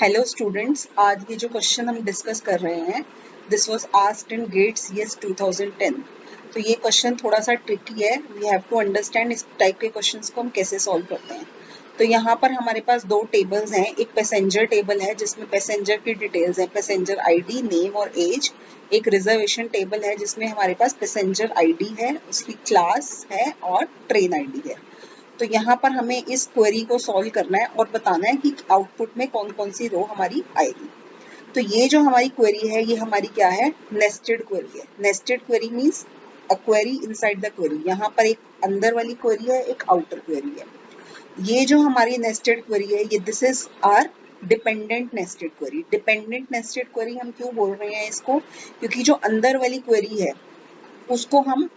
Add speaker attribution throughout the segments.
Speaker 1: Hello students, आज ये जो क्वेश्चन हम डिस्कस कर रहे हैं this was asked in GATE CS 2010। तो ये क्वेश्चन थोड़ा सा ट्रिकी है। वी हैव टू अंडरस्टैंड इस टाइप के क्वेश्चंस को हम कैसे सॉल्व करते हैं। तो यहाँ पर हमारे पास दो टेबल्स हैं। एक पैसेंजर टेबल है जिसमें पैसेंजर की डिटेल्स हैं, पैसेंजर आईडी, नेम और एज। एक रिजर्वेशन टेबल है जिसमें हमारे पास पैसेंजर आईडी है, उसकी क्लास है और ट्रेन आईडी है। तो यहाँ पर हमें इस क्वेरी को सॉल्व करना है और बताना है कि आउटपुट में कौन कौन सी रो हमारी आएगी। तो ये जो हमारी क्वेरी है ये हमारी क्या है, नेस्टेड क्वेरी है। Nested query means a query inside the query. यहाँ पर एक अंदर वाली क्वेरी है, एक आउटर क्वेरी है। ये जो हमारी नेस्टेड क्वेरी है ये this is our dependent nested query. Dependent nested query हम क्यों बोल रहे हैं इसको, क्योंकि जो अंदर वाली क्वेरी है उसको हम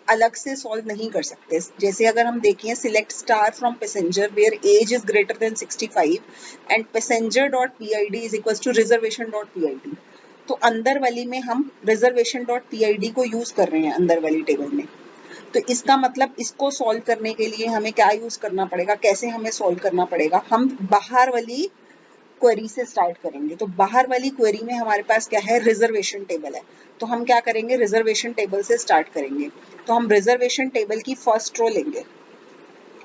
Speaker 1: अलग से सॉल्व नहीं कर सकते। जैसे अगर हम देखें select star from passenger where age is greater than 65 and passenger dot PID is equal to reservation dot PID. तो अंदर वाली में हम रिजर्वेशन डॉट पीआईडी को यूज कर रहे हैं अंदर वाली टेबल में। तो इसका मतलब इसको सॉल्व करने के लिए हमें क्या यूज करना पड़ेगा, कैसे हमें सॉल्व करना पड़ेगा, हम बाहर वाली क्वेरी से स्टार्ट करेंगे। तो बाहर वाली क्वेरी में हमारे पास क्या है, रिजर्वेशन टेबल है। तो हम क्या करेंगे, रिजर्वेशन टेबल से स्टार्ट करेंगे। तो हम रिजर्वेशन टेबल की फर्स्ट रो लेंगे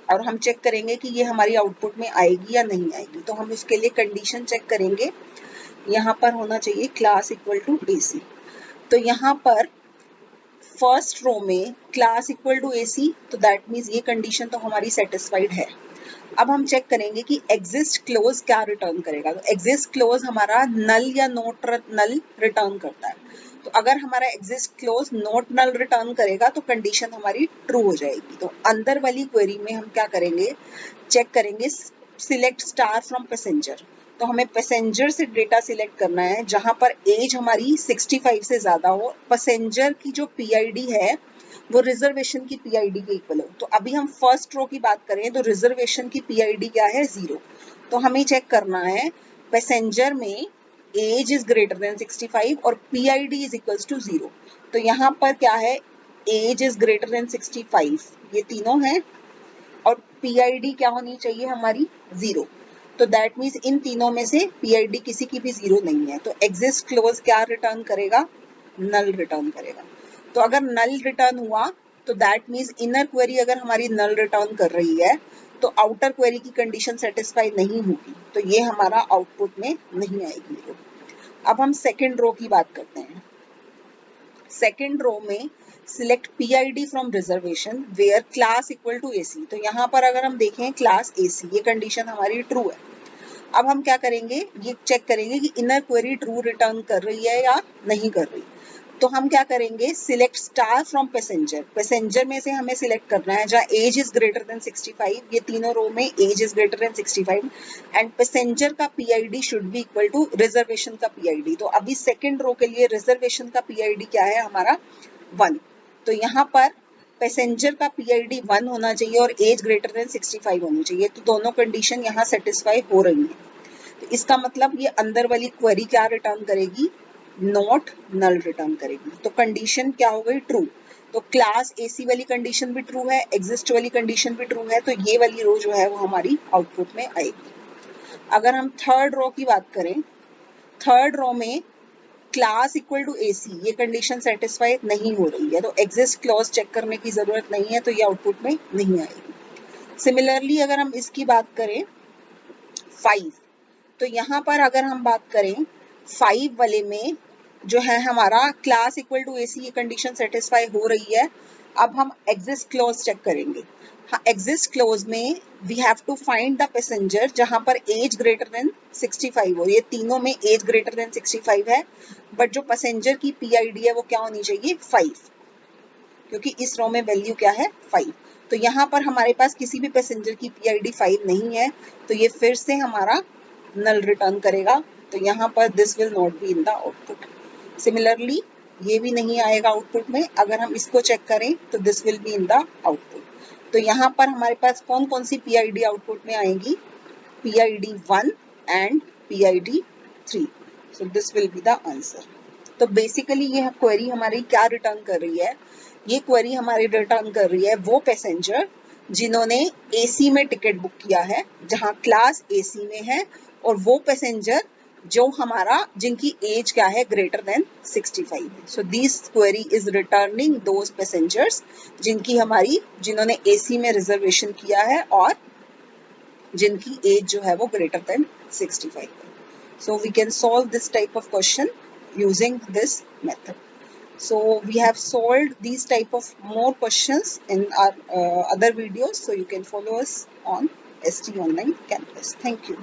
Speaker 1: और हम चेक करेंगे कि ये हमारी आउटपुट में आएगी या नहीं आएगी। तो हम इसके लिए कंडीशन चेक करेंगे। यहाँ पर होना चाहिए क्लास इक्वल टू एसी। तो यहाँ पर फर्स्ट रो में क्लास इक्वल टू एसी, तो दैट मीन्स ये कंडीशन तो हमारी सेटिस्फाइड है। अब हम चेक करेंगे कि एग्जिस्ट क्लोज क्या रिटर्न करेगा। तो एग्जिस्ट क्लोज हमारा नल या नोट नल रिटर्न करता है। तो अगर हमारा एग्जिस्ट क्लोज नोट नल रिटर्न करेगा तो कंडीशन हमारी ट्रू हो जाएगी। तो अंदर वाली क्वेरी में हम क्या करेंगे, चेक करेंगे सिलेक्ट स्टार फ्रॉम पैसेंजर। तो हमें पैसेंजर से डेटा सिलेक्ट करना है जहां पर एज हमारी 65 से ज्यादा हो, पैसेंजर की जो पीआईडी है वो रिजर्वेशन की पीआईडी के इक्वल हो। तो अभी हम फर्स्ट रो की बात करें तो रिजर्वेशन की पीआईडी क्या है, 0। तो हमें चेक करना है पैसेंजर में एज इज ग्रेटर देन 65 और पीआईडी इज इक्वल्स टू 0। तो यहाँ पर क्या है, एज इज ग्रेटर देन 65, ये तीनों हैं, और पीआईडी क्या होनी चाहिए हमारी, 0। तो दैट मीन्स इन तीनों में से पीआईडी किसी की भी 0 नहीं है। तो एग्जिस्ट क्लोज क्या रिटर्न करेगा, नल रिटर्न करेगा। तो अगर नल रिटर्न हुआ तो दैट मीन्स इनर क्वेरी अगर हमारी नल रिटर्न कर रही है तो आउटर क्वेरी की कंडीशन सेटिस्फाई नहीं होगी, तो ये हमारा आउटपुट में नहीं आएगी रो। अब हम सेकेंड रो की बात करते हैं। सेकेंड रो में select PID from reservation where class equal to AC. तो यहाँ पर अगर हम देखें क्लास एसी, ये कंडीशन हमारी ट्रू है। अब हम क्या करेंगे, ये चेक करेंगे कि इनर क्वेरी ट्रू रिटर्न कर रही है या नहीं कर रही। तो हम क्या करेंगे, select star from passenger. Passenger में से हमें सिलेक्ट करना है जहाँ एज इज ग्रेटर देन 65, ये तीनों रो में age is greater than 65 and passenger का PID should be equal to reservation का पीआईडी। तो अभी सेकंड रो के लिए रिजर्वेशन का पीआईडी क्या है हमारा, 1। तो यहाँ पर पैसेंजर का पीआईडी 1 होना चाहिए और एज ग्रेटर देन 65 होनी चाहिए। तो दोनों कंडीशन यहाँ सेटिस्फाई हो रही है। तो इसका मतलब ये अंदर वाली क्वेरी क्या रिटर्न करेगी, नॉट नल रिटर्न करेगी। तो कंडीशन क्या हो गई, ट्रू। तो क्लास एसी वाली कंडीशन भी ट्रू है, एग्जिस्ट वाली कंडीशन भी ट्रू है। तो ये वाली रो जो है वो हमारी आउटपुट में आएगी। अगर हम थर्ड रो की बात करें, थर्ड रो में क्लास इक्वल टू एसी, ये कंडीशन सेटिस्फाई नहीं हो रही है, तो एग्जिस्ट क्लॉज चेक करने की जरूरत नहीं है, तो ये आउटपुट में नहीं आएगी। सिमिलरली अगर हम इसकी बात करें 5, तो यहाँ पर अगर हम बात करें 5 वाले में जो है हमारा क्लास इक्वल टू एसी, ये कंडीशन सेटिस्फाई हो रही है। अब हम एग्जिस्ट क्लॉज चेक करेंगे। हाँ, एग्जिस्ट क्लॉज में we have to find the passenger जहां पर एज ग्रेटर देन 65 हो। ये तीनों में एज ग्रेटर देन 65 है, बट जो पैसेंजर की पीआईडी है वो क्या होनी चाहिए, 5, क्योंकि इस रो में वैल्यू क्या है, 5। तो यहाँ पर हमारे पास किसी भी पैसेंजर की पीआईडी 5 नहीं है, तो ये फिर से हमारा नल रिटर्न करेगा। तो यहाँ पर this will not be in the output. Similarly ये भी नहीं आएगा आउटपुट में। अगर हम इसको चेक करें तो this will be in the output. तो यहाँ पर हमारे पास कौन कौन सी पीआईडी आउटपुट में आएंगी, PID 1 and PID 3। So this will be the answer. तो बेसिकली ये क्वेरी हमारी क्या रिटर्न कर रही है, ये क्वेरी हमारी रिटर्न कर रही है वो पैसेंजर जिन्होंने एसी में टिकट बुक किया है, जहां क्लास एसी में है और वो पैसेंजर जो हमारा जिनकी एज क्या है ग्रेटर देन 65 है। So this query is returning those passengers जिन्होंने एसी में रिजर्वेशन किया है और जिनकी एज जो है वो ग्रेटर देन 65 है। So we can solve this type of question using this method. So we have solved these type of more questions in our other videos. So you can follow us on ST Online Campus. Thank you.